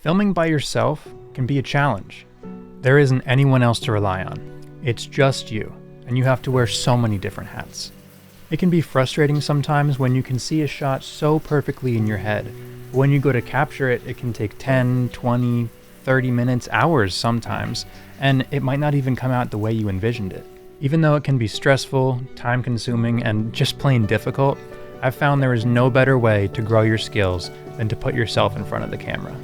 Filming by yourself can be a challenge. There isn't anyone else to rely on. It's just you, and you have to wear so many different hats. It can be frustrating sometimes when you can see a shot so perfectly in your head. But when you go to capture it, it can take 10, 20, 30 minutes, hours sometimes, and it might not even come out the way you envisioned it. Even though it can be stressful, time-consuming, and just plain difficult, I've found there is no better way to grow your skills than to put yourself in front of the camera.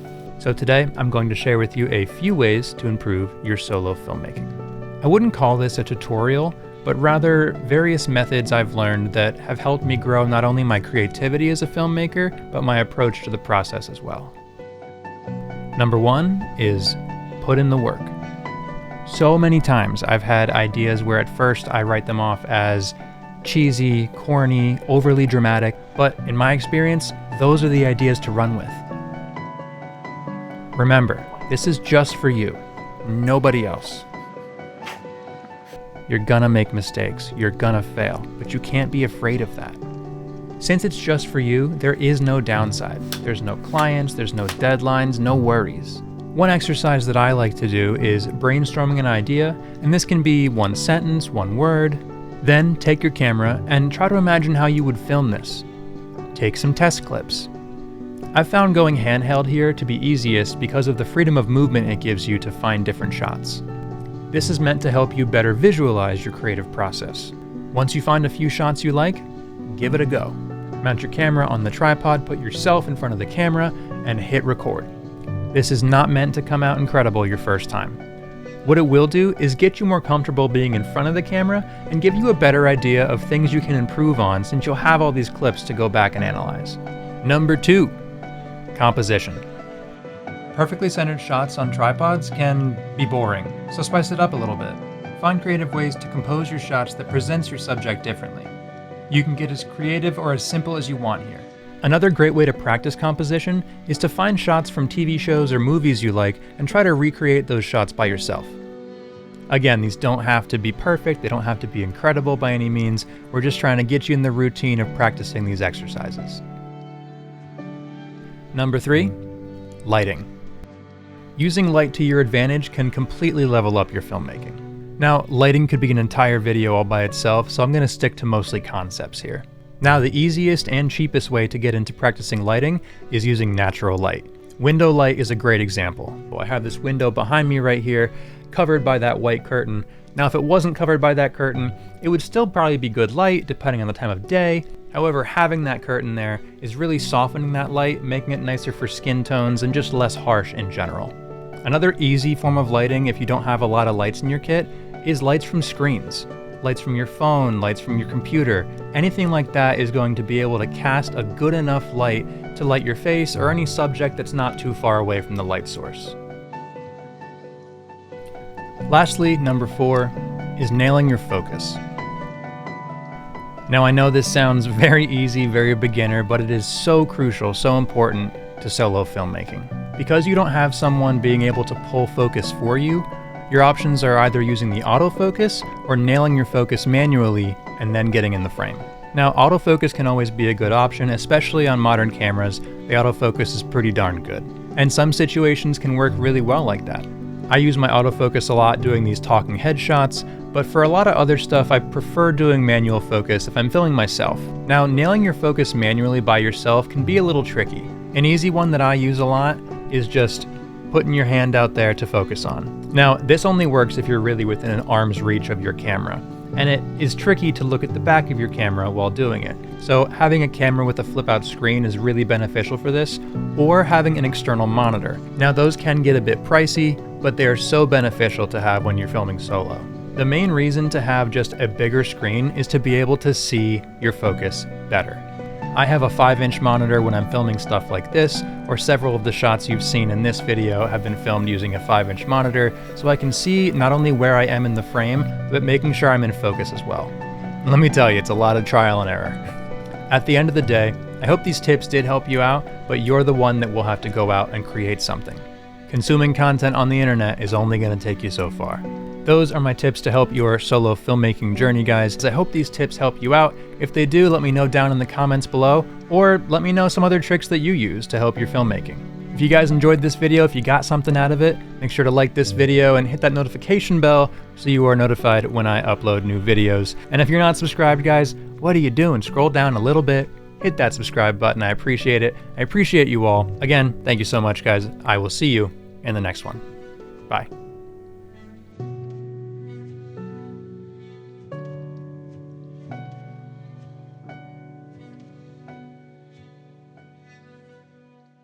So today, I'm going to share with you a few ways to improve your solo filmmaking. I wouldn't call this a tutorial, but rather various methods I've learned that have helped me grow not only my creativity as a filmmaker, but my approach to the process as well. Number one is put in the work. So many times I've had ideas where at first I write them off as cheesy, corny, overly dramatic, but in my experience, those are the ideas to run with. Remember, this is just for you, nobody else. You're gonna make mistakes, you're gonna fail, but you can't be afraid of that. Since it's just for you, there is no downside. There's no clients, there's no deadlines, no worries. One exercise that I like to do is brainstorming an idea, and this can be one sentence, one word. Then take your camera and try to imagine how you would film this. Take some test clips. I've found going handheld here to be easiest because of the freedom of movement it gives you to find different shots. This is meant to help you better visualize your creative process. Once you find a few shots you like, give it a go. Mount your camera on the tripod, put yourself in front of the camera, and hit record. This is not meant to come out incredible your first time. What it will do is get you more comfortable being in front of the camera and give you a better idea of things you can improve on since you'll have all these clips to go back and analyze. Number two, composition. Perfectly centered shots on tripods can be boring, so spice it up a little bit. Find creative ways to compose your shots that presents your subject differently. You can get as creative or as simple as you want here. Another great way to practice composition is to find shots from TV shows or movies you like and try to recreate those shots by yourself. Again, these don't have to be perfect, they don't have to be incredible by any means. We're just trying to get you in the routine of practicing these exercises. Number three, lighting. Using light to your advantage can completely level up your filmmaking. Now, lighting could be an entire video all by itself, so I'm going to stick to mostly concepts here. Now, the easiest and cheapest way to get into practicing lighting is using natural light. Window light is a great example. I have this window behind me right here, covered by that white curtain. Now, if it wasn't covered by that curtain, it would still probably be good light, depending on the time of day. However, having that curtain there is really softening that light, making it nicer for skin tones and just less harsh in general. Another easy form of lighting, if you don't have a lot of lights in your kit, is lights from screens. Lights from your phone, lights from your computer. Anything like that is going to be able to cast a good enough light to light your face or any subject that's not too far away from the light source. Lastly, number four is nailing your focus. Now, I know this sounds very easy, very beginner, but it is so crucial, so important to solo filmmaking. Because you don't have someone being able to pull focus for you, your options are either using the autofocus or nailing your focus manually and then getting in the frame. Now, autofocus can always be a good option, especially on modern cameras. The autofocus is pretty darn good. And some situations can work really well like that. I use my autofocus a lot doing these talking head shots, but for a lot of other stuff, I prefer doing manual focus if I'm filming myself. Now, nailing your focus manually by yourself can be a little tricky. An easy one that I use a lot is just putting your hand out there to focus on. Now, this only works if you're really within an arm's reach of your camera, and it is tricky to look at the back of your camera while doing it. So having a camera with a flip-out screen is really beneficial for this, or having an external monitor. Now, those can get a bit pricey, but they are so beneficial to have when you're filming solo. The main reason to have just a bigger screen is to be able to see your focus better. I have a 5-inch monitor when I'm filming stuff like this, or several of the shots you've seen in this video have been filmed using a 5-inch monitor, so I can see not only where I am in the frame, but making sure I'm in focus as well. Let me tell you, it's a lot of trial and error. At the end of the day, I hope these tips did help you out, but you're the one that will have to go out and create something. Consuming content on the internet is only going to take you so far. Those are my tips to help your solo filmmaking journey, guys. I hope these tips help you out. If they do, let me know down in the comments below, or let me know some other tricks that you use to help your filmmaking. If If you guys enjoyed this video, if you got something out of it, make sure to like this video and hit that notification bell so you are notified when I upload new videos. And if you're not subscribed, guys, what are you doing? Scroll down a little bit, hit that subscribe button. I appreciate it. I appreciate you all. Again, thank you so much, guys. I will see you in the next one. Bye.